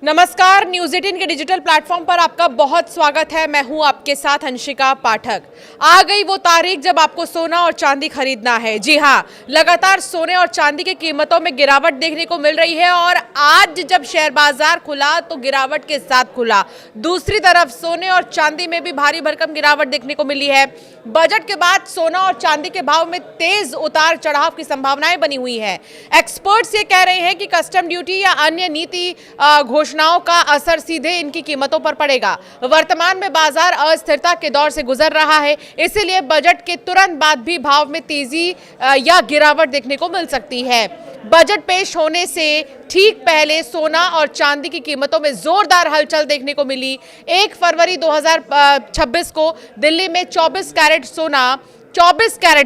नमस्कार, न्यूज़ 18 के digital platform पर आपका बहुत स्वागत है। मैं हूं आपके साथ अंशिका पाठक। आ गई वो तारीख जब आपको सोना और चांदी खरीदना है। जी हां, लगातार सोने और चांदी की कीमतों में गिरावट देखने को मिल रही है और आज जब शेयर बाजार खुला तो गिरावट के साथ खुला। दूसरी तरफ सोने और चांदी में भी भारी भरकम गिरावट देखने को मिली है। बजट के बाद सोना और चांदी के भाव में तेज उतार चढ़ाव की संभावनाएं बनी हुई है। एक्सपर्ट्स ये कह रहे हैं कि कस्टम ड्यूटी या अन्य नीति घोषणाओं का असर सीधे इनकी कीमतों पर पड़ेगा। वर्तमान में बाजार अस्थिरता के दौर से गुजर रहा है, इसीलिए बजट के तुरंत बाद भी भाव में तेजी या गिरावट देखने को मिल सकती है। बजट पेश होने से ठीक पहले सोना और चांदी की कीमतों में जोरदार हलचल देखने को मिली। 1 फरवरी 2026 को दिल्ली में 24 कैरेट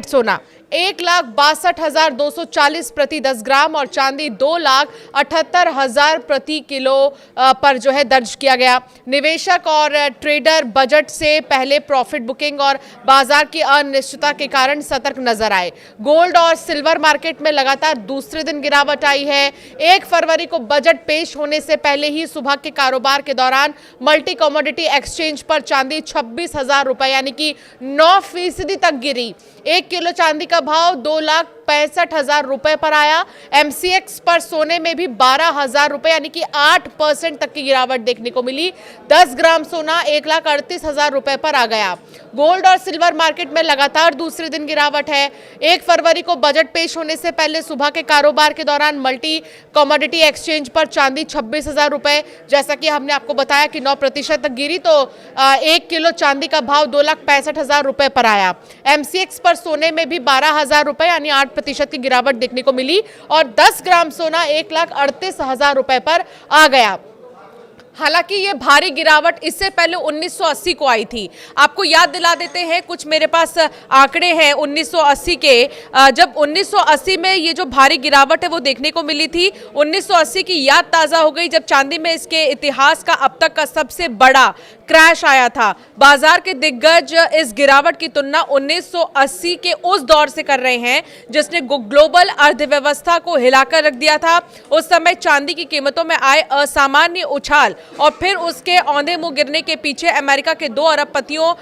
सोना 1,62,240 प्रति 10 ग्राम और चांदी 2,78,000 प्रति किलो पर जो है दर्ज किया गया। निवेशक और ट्रेडर बजट से पहले प्रॉफिट बुकिंग और बाजार की अनिश्चितता के कारण सतर्क नजर आए। गोल्ड और सिल्वर मार्केट में लगातार दूसरे दिन गिरावट आई है। 1 फरवरी को बजट पेश होने से पहले ही सुबह के कारोबार के दौरान मल्टी कमोडिटी एक्सचेंज पर चांदी 26,000 रुपए यानी कि 9% तक गिरी। 1 किलो चांदी का भाव 2,65,000 रुपए पर आया। MCX पर सोने में भी 12,000 रुपए यानी कि 8% तक की गिरावट देखने को मिली। 10 ग्राम सोना 1,38,000 रुपए पर आ गया। गोल्ड और सिल्वर मार्केट में लगातार दूसरे दिन गिरावट है। 1 फरवरी को बजट पेश होने से पहले सुबह के कारोबार के दौरान मल्टी कमोडिटी एक्सचेंज पर चांदी 26,000 रुपए, जैसा कि हमने आपको बताया कि 9% तक गिरी, तो 1 किलो चांदी का भाव 2,65,000 रुपए पर आया। MCX पर सोने में भी 12,000 रुपए यानी 8% की गिरावट देखने को मिली और 10 ग्राम सोना 1,38,000 रुपए पर आ गया। हालांकि ये भारी गिरावट इससे पहले 1980 को आई थी। आपको याद दिला देते हैं, कुछ मेरे पास आंकड़े हैं 1980 के। जब 1980 में ये जो भारी गिरावट है वो देखने को मिली थी, 1980 की याद ताज़ा हो गई जब चांदी में इसके इतिहास का अब तक का सबसे बड़ा क्रैश आया था। बाजार के दिग्गज इस गिरावट की तुलना 1980 के उस दौर से कर रहे हैं जिसने ग्लोबल अर्थव्यवस्था को हिलाकर रख दिया था। उस समय चांदी की कीमतों में आए असामान्य उछाल और फिर उसके औंधे मुंह गिरने के पीछे अमेरिका के 2 अरबपतियों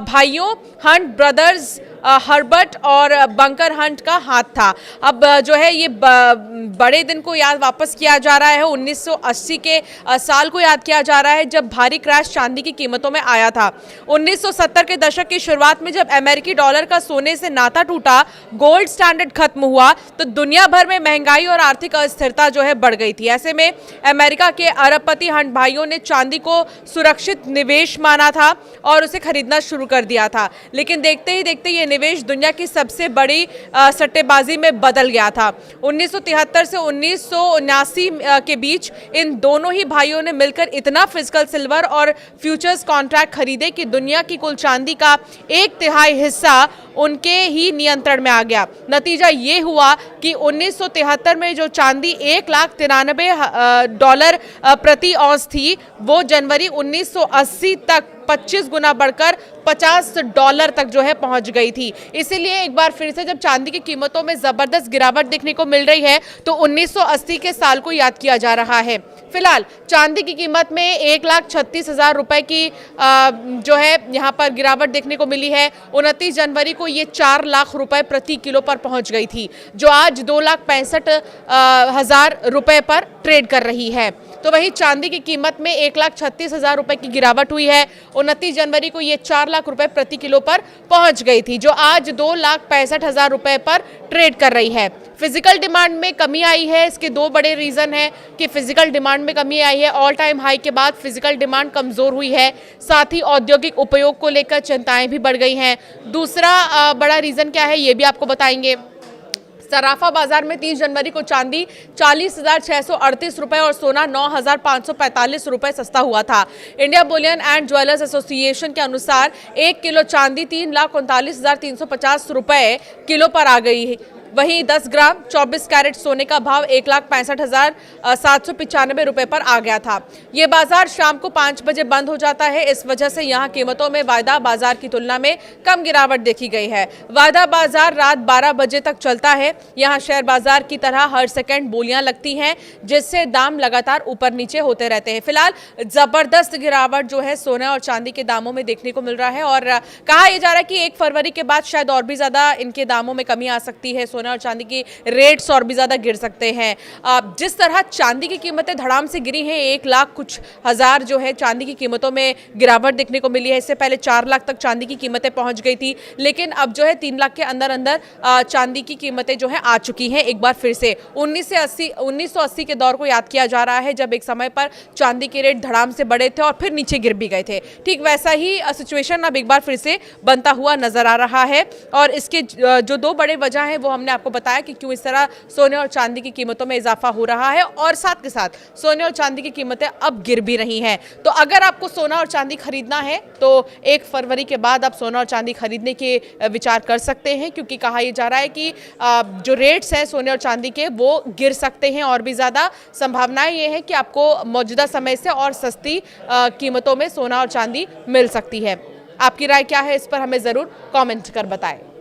भाइयों हंट ब्रदर्स, हर्बर्ट और बंकर हंट का हाथ था। अब जो है ये बड़े दिन को याद वापस किया जा रहा है। 1980 के साल को याद किया जा रहा है जब भारी क्रैश चांदी की कीमतों में आया था। 1970 के दशक की शुरुआत में जब अमेरिकी डॉलर का सोने से नाता टूटा, गोल्ड स्टैंडर्ड खत्म हुआ, तो दुनिया भर में महंगाई और आर्थिक अस्थिरता जो है बढ़ गई थी। ऐसे में अमेरिका के अरबपति हंट भाइयों ने चांदी को सुरक्षित निवेश माना था और उसे खरीदना शुरू कर दिया था। लेकिन देखते ही देखते ये निवेश दुनिया की सबसे बड़ी सट्टेबाजी में बदल गया था। 1973 से 1979 के बीच इन दोनों ही भाइयों ने मिलकर इतना फिजिकल सिल्वर और फ्यूचर्स कॉन्ट्रैक्ट खरीदे कि दुनिया की कुल चांदी का 1/3 हिस्सा उनके ही नियंत्रण में आ गया। नतीजा ये हुआ कि 1973 में जो चांदी $1,93,000 प्रति औंस थी, वो जनवरी 1980 तक 25 गुना बढ़कर $50 तक जो है पहुंच गई थी। इसीलिए एक बार फिर से जब चांदी की कीमतों में जबरदस्त गिरावट देखने को मिल रही है तो 1980 के साल को याद किया जा रहा है। फिलहाल चांदी की कीमत में 1,36,000 रुपए की जो है यहाँ पर गिरावट देखने को मिली है। 29 जनवरी को ये 4 लाख रुपए प्रति किलो पर पहुंच गई थी, जो आज 2,65,000 रुपए पर ट्रेड कर रही है। तो वही चांदी की कीमत में 1,36,000 रुपए की गिरावट हुई है। 29 जनवरी को ये 4 लाख रुपए प्रति किलो पर पहुंच गई थी, जो आज 2,65,000 रुपए पर ट्रेड कर रही है। फिजिकल डिमांड में कमी आई है। इसके 2 बड़े रीजन है कि फिजिकल डिमांड में कमी आई है। ऑल टाइम हाई के बाद फिजिकल डिमांड कमजोर हुई है, साथ ही औद्योगिक उपयोग को लेकर चिंताएं भी बढ़ गई हैं। दूसरा बड़ा रीजन क्या है ये भी आपको बताएंगे। सराफा बाजार में 30 जनवरी को चांदी 40,638 रुपए और सोना 9,545 रुपए सस्ता हुआ था। India Boolean and jewellers association के अनुसार 1 किलो चांदी 3,39,350 रुपए किलो पर आ गई। वहीं 10 ग्राम 24 कैरेट सोने का भाव 1,65,795 रुपए पर आ गया था। ये बाजार शाम को 5 बजे बंद हो जाता है। इस वजह से यहाँ कीमतों में वायदा बाजार की तुलना में कम गिरावट देखी गई है। वायदा बाजार रात 12 बजे तक चलता है। यहाँ शेयर बाजार की तरह हर सेकंड बोलियां लगती हैं, जिससे दाम लगातार ऊपर नीचे होते रहते हैं। फिलहाल जबरदस्त गिरावट जो है सोने और चांदी के दामों में देखने को मिल रहा है और कहा यह जा रहा है कि 1 फरवरी के बाद शायद और भी ज्यादा इनके दामों में कमी आ सकती है। सोना और चांदी की रेट्स और भी ज्यादा गिर सकते हैं। जिस तरह चांदी की कीमतें धड़ाम से गिरी हैं, 1 लाख कुछ हजार जो है चांदी की कीमतों में गिरावट देखने को मिली है। इससे पहले 4 लाख तक चांदी की कीमतें पहुंच गई थी, लेकिन अब जो है 3 लाख के अंदर अंदर चांदी की कीमतें जो है आ चुकी हैं एक बार फिर से। 1980 के दौर को याद किया जा रहा है, जब एक समय पर चांदी के रेट धड़ाम से बढ़े थे और फिर नीचे गिर भी गए थे। ठीक वैसा ही सिचुएशन अब एक बार फिर से बनता हुआ नजर आ रहा है और इसके जो 2 बड़े वजह हैं वो हमने आपको बताया कि क्यों इस तरह सोने और चांदी की कीमतों में इजाफा हो रहा है और साथ के साथ सोने और चांदी की कीमतें अब गिर भी रही हैं। तो अगर आपको सोना और चांदी खरीदना है तो 1 फरवरी के बाद आप सोना और चांदी खरीदने के विचार कर सकते हैं, क्योंकि कहा यह जा रहा है कि जो रेट्स हैं सोने और चांदी के वो गिर सकते हैं और भी ज़्यादा। संभावनाएं ये है कि आपको मौजूदा समय से और सस्ती कीमतों में सोना और चांदी मिल सकती है। आपकी राय क्या है इस पर हमें ज़रूर कमेंट कर बताएं।